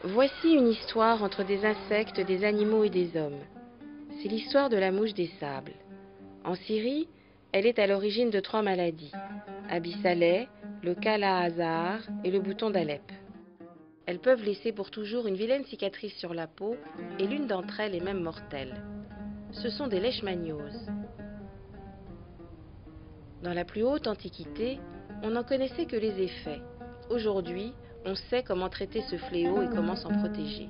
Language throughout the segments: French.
Voici une histoire entre des insectes, des animaux et des hommes. C'est l'histoire de la mouche des sables. En Syrie, elle est à l'origine de 3 maladies: Abi Saleh, le Kala-Azar et le bouton d'Alep. Elles peuvent laisser pour toujours une vilaine cicatrice sur la peau et l'une d'entre elles est même mortelle. Ce sont des leishmanioses. Dans la plus haute antiquité, on n'en connaissait que les effets. Aujourd'hui, on sait comment traiter ce fléau et comment s'en protéger.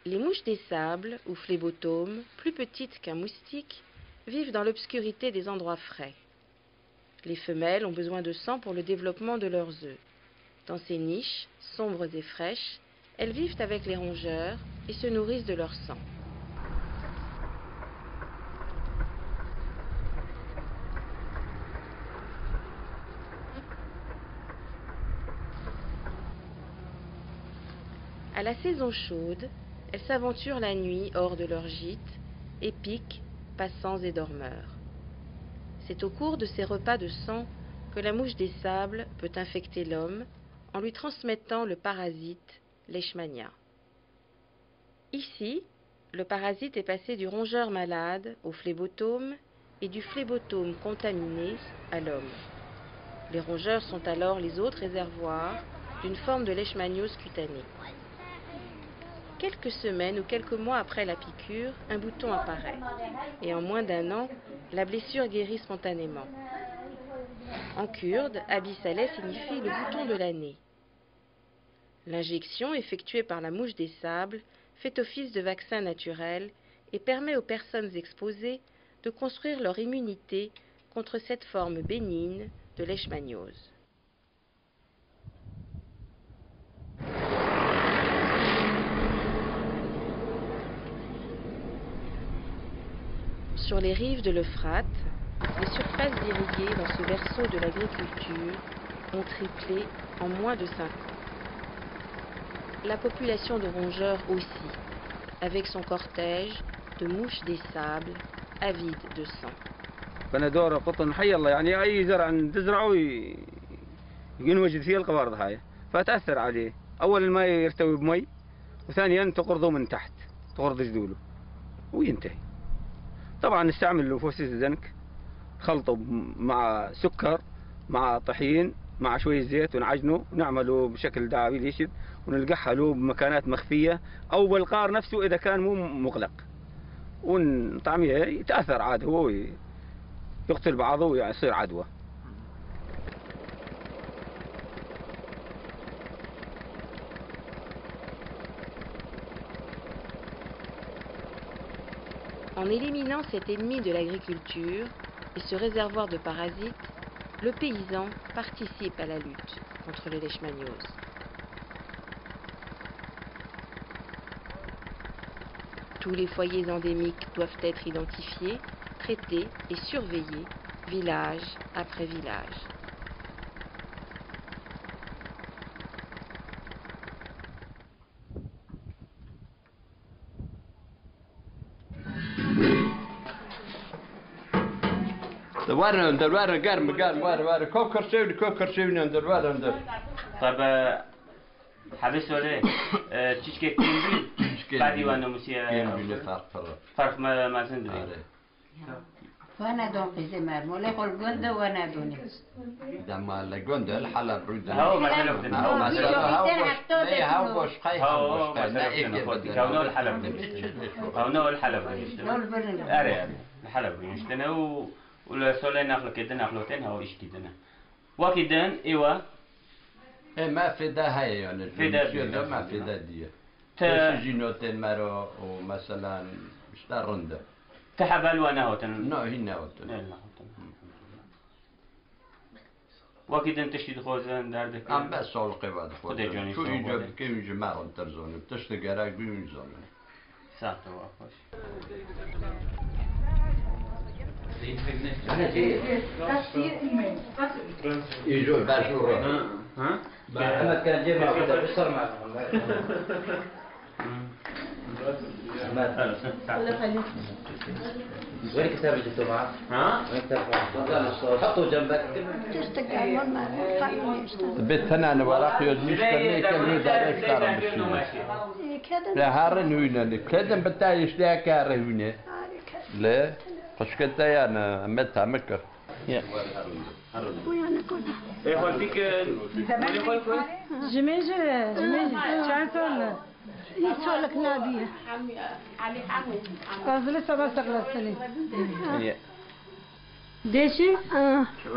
Les mouches des sables, ou phlébotomes, plus petites qu'un moustique, vivent dans l'obscurité des endroits frais. Les femelles ont besoin de sang pour le développement de leurs œufs. Dans ces niches, sombres et fraîches, elles vivent avec les rongeurs et se nourrissent de leur sang. À la saison chaude, elles s'aventurent la nuit hors de leur gîte et piquent passants et dormeurs. C'est au cours de ces repas de sang que la mouche des sables peut infecter l'homme en lui transmettant le parasite Leishmania. Ici, le parasite est passé du rongeur malade au phlébotome et du phlébotome contaminé à l'homme. Les rongeurs sont alors les autres réservoirs d'une forme de leishmaniose cutanée. Quelques semaines ou quelques mois après la piqûre, un bouton apparaît. Et en moins d'1 an, la blessure guérit spontanément. En kurde, Abi Saleh signifie le bouton de l'année. L'injection effectuée par la mouche des sables fait office de vaccin naturel et permet aux personnes exposées de construire leur immunité contre cette forme bénigne de leishmaniose. Sur les rives de l'Euphrate, les surfaces irriguées dans ce berceau de l'agriculture ont triplé en moins de 5 ans. La population de rongeurs aussi, avec son cortège de mouches des sables avides de sang. بندورة قطن حي الله يعني أي زرع تزرعه ينوجد فيه القوارض هاي فتأثر عليه. أولا الماء يرتوي بمي وثانيا تقرضه من تحت تقرض جذوله وينتهي. طبعا نستعمل له فوسيس الزنك خلطه مع سكر مع طحين مع شوية زيت ونعجنه ونعمله بشكل دعابي ليشد ونلقحها له بمكانات مخفية أو بالقار نفسه إذا كان مو مغلق ونطعميه يتأثر عاد هو يقتل بعضه ويصير عدوى. En éliminant cet ennemi de l'agriculture et ce réservoir de parasites, le paysan participe à la lutte contre les leishmanioses. Tous les foyers endémiques doivent être identifiés, traités et surveillés, village après village. طيب حبس ولا ايه؟ تشكي كلين بعد وانا مسي فرق ما زندري وانا دونقي زمان ولا يقول قندة وانا دوني دما الجندة الحلب رودة هو مثلا هو مثلا هو باش قاي هو كونه الحلب كونه الحلب أري الحلب يشتنا ولا سولي ناخلو كده ناخلوتين هو إيش كدنا وكدن إيوه ما في ده هاي يعني في ده ما في ده دي تجينوتين مرو ومثلا اشتار رندة تحبل وانا هوتن نو هنا هوتن وكدن تشتي خوزن دردك ام بس سول قباد خدي جوني شو يجب كيف جماعة ترزون بتشتي قراك بيون زون صح تو خوش يجوا باشورة ها محمد كان جاي مع كذا بيصير معهم وين كتاب اللي جبته معك؟ ها؟ وين كتاب حطه جنبك بيت انا ورق يدنيش كمية كمية دارش كارم بشيء لا هارن هنا كذا بتاعي لا كاره هنا لا قش كنت انا متى مكر يقول فيك يقول كل جميجة شو سولنا يسولك نادية قصدي لسه ما استغلتني ديشي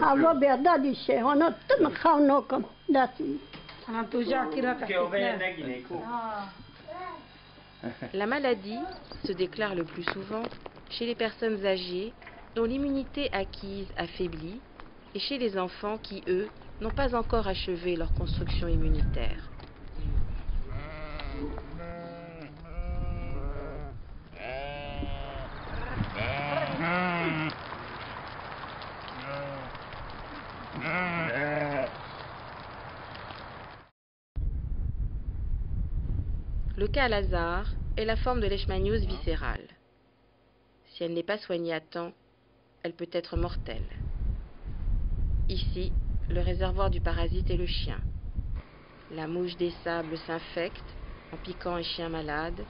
هوا بيضا ديشي وانا تنخاونوكم داتي أنا توجع كراك La maladie se déclare le plus souvent chez les personnes âgées dont l'immunité acquise affaiblit et chez les enfants qui, eux, n'ont pas encore achevé leur construction immunitaire. Le cas Lazare est la forme de leishmaniose viscérale. Si elle n'est pas soignée à temps, elle peut être mortelle. Ici, le réservoir du parasite est le chien. La mouche des sables s'infecte en piquant un chien malade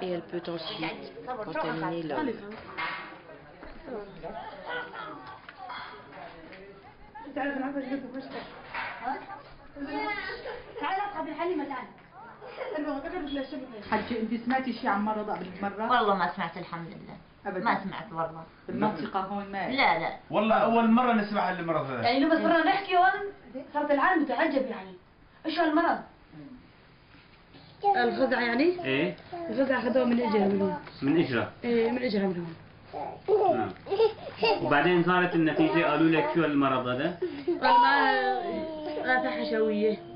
et elle peut ensuite contaminer l'homme. حجي انت سمعتي شيء عن مرض قبل مرة؟ والله ما سمعت الحمد لله أبداً. ما سمعت والله بالمنطقة هون ما لا لا والله أول مرة نسمع عن المرض هذا. يعني لو بس مرة نحكي هون صارت العالم متعجب يعني ايش هالمرض؟ الفزع يعني؟ ايه الفزع أخذوه من إجرة منهم من إجرة إيه من إجرة منهم وبعدين صارت النتيجة قالوا لك شو المرض هذا؟ قال ما غاثة حشوية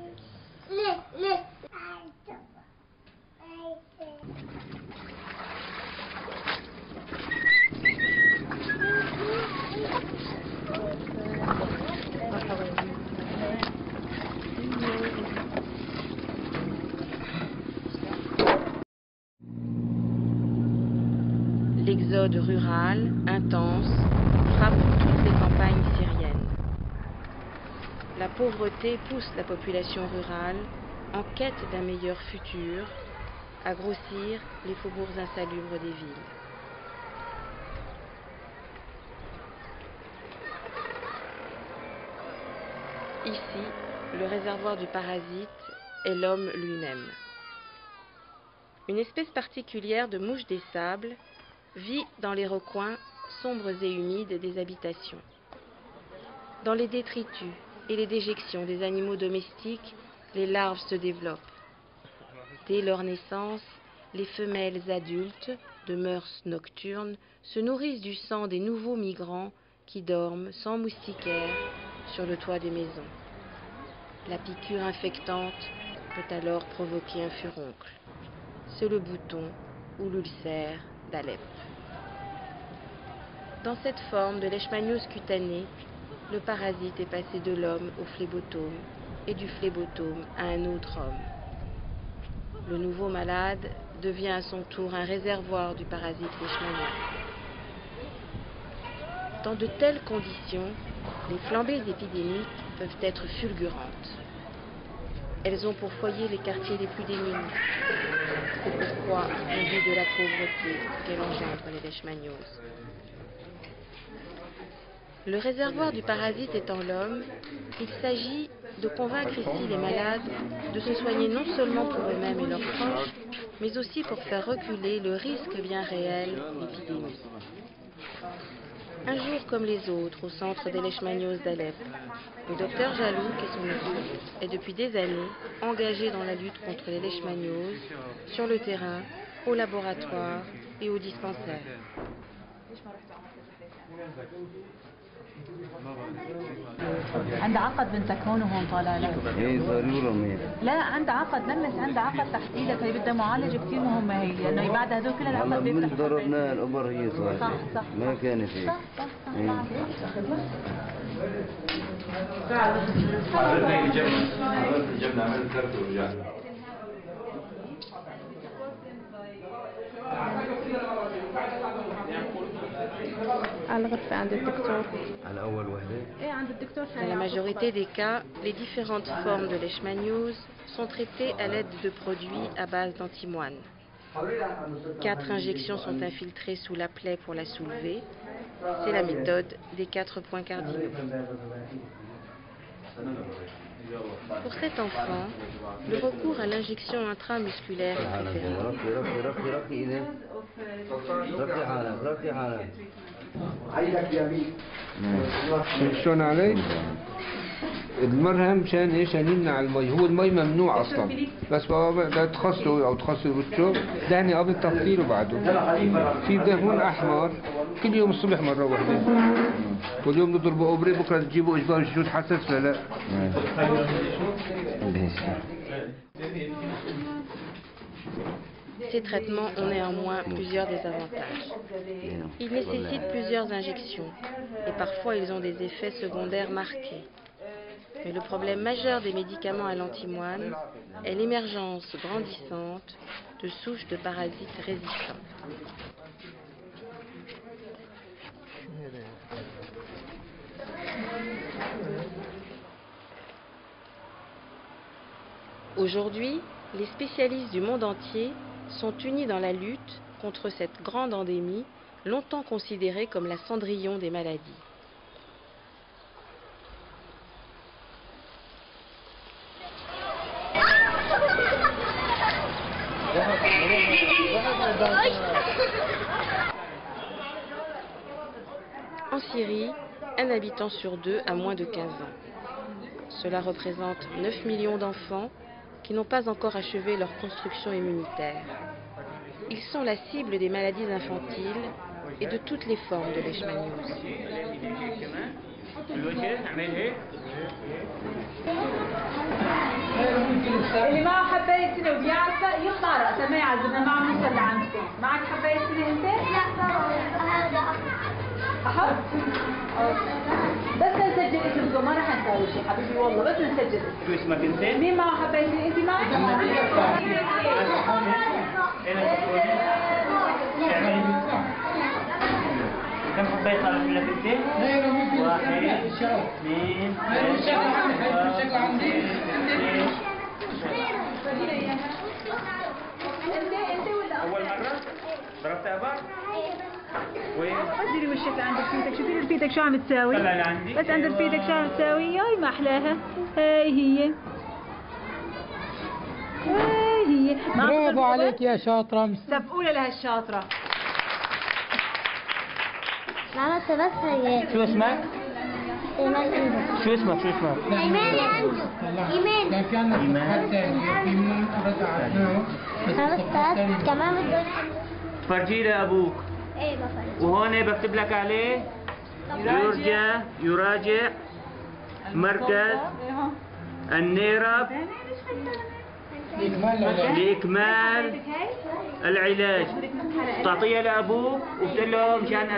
L'exode rural, intense, frappe toutes les campagnes syriennes. La pauvreté pousse la population rurale, en quête d'un meilleur futur, à grossir les faubourgs insalubres des villes. Ici, le réservoir du parasite est l'homme lui-même. Une espèce particulière de mouche des sables vit dans les recoins sombres et humides des habitations. Dans les détritus et les déjections des animaux domestiques, les larves se développent. Dès leur naissance, les femelles adultes, de mœurs nocturnes, se nourrissent du sang des nouveaux migrants qui dorment sans moustiquaires sur le toit des maisons. La piqûre infectante peut alors provoquer un furoncle. C'est le bouton ou l'ulcère d'Alep. Dans cette forme de leishmaniose cutanée, le parasite est passé de l'homme au phlébotome et du phlébotome à un autre homme. Le nouveau malade devient à son tour un réservoir du parasite leishmanien. Dans de telles conditions, les flambées épidémiques peuvent être fulgurantes. Elles ont pour foyer les quartiers les plus démunis. C'est pourquoi on dit de la pauvreté qu'elle engendre les leishmanioses. Le réservoir du parasite étant l'homme, il s'agit de convaincre ici les malades de se soigner non seulement pour eux-mêmes et leurs proches, mais aussi pour faire reculer le risque bien réel d'épidémie. Un jour comme les autres, au centre des leishmanioses d'Alep, le docteur Jalouk et son équipe est depuis des années engagé dans la lutte contre les leishmanioses, sur le terrain, au laboratoire et au dispensaire. عند عقد بنتك هون وهون طالع لك. ايه ضروري. لا عند عقد لمس عند عقد تحت ايدك هي بدها معالجه كثير مهمه هي لانه بعد هدول كل العقد بيفتح. من ضربنا الابر هي صح. صح صح. ما كانت هيك. صح صح صح. الجبنة عملت كرت ورجعت. على الغرفة عند الدكتور. على أول وحدة. إيه عند الدكتور. Dans la majorité des cas, les différentes formes de leishmaniose sont traitées à l'aide de produits à base d'antimoine. 4 injections sont infiltrées sous la plaie pour la soulever. C'est la méthode des 4 points cardinaux. Pour cet enfant, le recours à l'injection intramusculaire est préférable. شلون علي؟ المرهم مشان ايش؟ عشان يمنع المي، هو المي ممنوع اصلا، بس بابا تخصه او تخصه وشه دهني قبل تفطيره بعده. في دهون احمر كل يوم الصبح مره واحده. كل يوم نضربه اوبري، بكره تجيبوا اجبار الجلود حساس ولا لا؟ Ces traitements ont néanmoins plusieurs désavantages. Ils nécessitent plusieurs injections et parfois ils ont des effets secondaires marqués. Mais le problème majeur des médicaments à l'antimoine est l'émergence grandissante de souches de parasites résistants. Aujourd'hui, les spécialistes du monde entier sont unis dans la lutte contre cette grande endémie, longtemps considérée comme la cendrillon des maladies. En Syrie, un habitant sur 2 a moins de 15 ans. Cela représente 9 millions d'enfants qui n'ont pas encore achevé leur construction immunitaire. Ils sont la cible des maladies infantiles et de toutes les formes de leishmaniose. اللي معه حباية سنة وبيعرفها يطلع رأسه ما يعذبنا معه نوصل لعندكم. معك حباية سنة أنت؟ لا هذا أحط؟ بس نسجل اسمكم ما راح نسوي شيء حبيبي والله بس نسجل اسمكم. شو اسمك أنت؟ مين معه حباية سنة؟ أنت معك؟ كم حباية صار لك أنت؟ 1 2 أول مرة ضربت أبار؟ وين؟ ديري وشك عند رفيقك، شوفي رفيقك شو عم تساوي؟ طلع لعندي بس عند رفيقك شو عم تساوي؟ ياي ما أحلاها، هاي هي. هاي هي. برافو عليك يا شاطرة. سقفوا لها الشاطرة. ماما بس هي. شو اسمك؟ إيمان. شو اسمك؟ إيمان يا أنت. إيمان. كان في عندنا صفحات ثانية في من رجعتناه. بس كمان بدون. فرجي لي أبوك. إيه بفرج. وهون بكتب لك عليه يراجع مركز النيرب لإكمال العلاج. تعطيها لأبوك وبتقول له مشان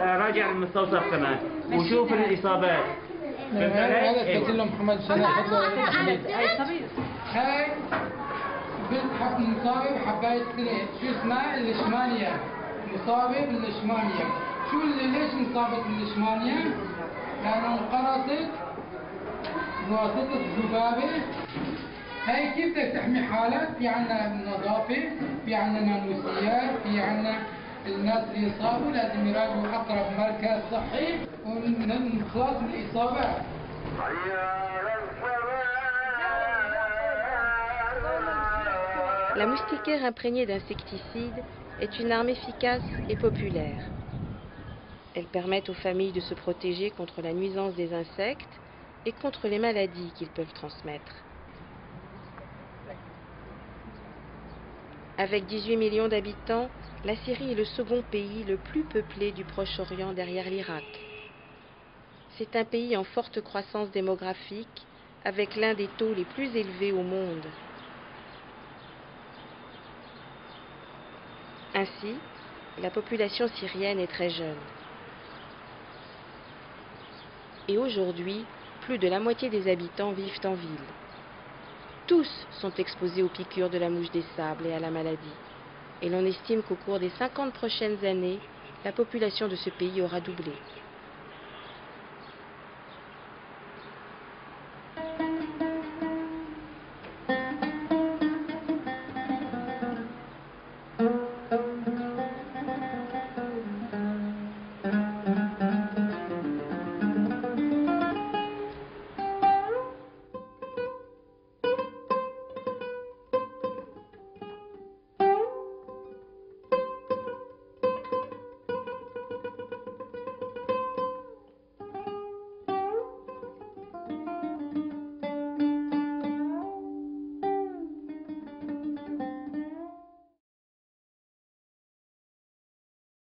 أراجع المستوصف كمان وشوف الإصابات. هذا قلت له محمد سنة هاي بنت حسن مصابة بحباية سنة. شو اسمها؟ الليشمانيا. مصابة بالليشمانيا. شو اللي ليش مصابة بالليشمانيا؟ لأنه انقرصت بواسطة ذبابة هاي كيف بدك تحمي حالك؟ في عنا نظافة، في عنا ناموسيات، في عنا الناس اللي يصابوا لازم يراجعوا أقرب مركز صحي ونخلص من الإصابات. La moustiquaire imprégnée d'insecticides est une arme efficace et populaire. Elle permet aux familles de se protéger contre la nuisance des insectes et contre les maladies qu'ils peuvent transmettre. Avec 18 millions d'habitants, la Syrie est le second pays le plus peuplé du Proche-Orient derrière l'Irak. C'est un pays en forte croissance démographique, avec l'un des taux les plus élevés au monde. Ainsi, la population syrienne est très jeune. Et aujourd'hui, plus de la moitié des habitants vivent en ville. Tous sont exposés aux piqûres de la mouche des sables et à la maladie. Et l'on estime qu'au cours des 50 prochaines années, la population de ce pays aura doublé.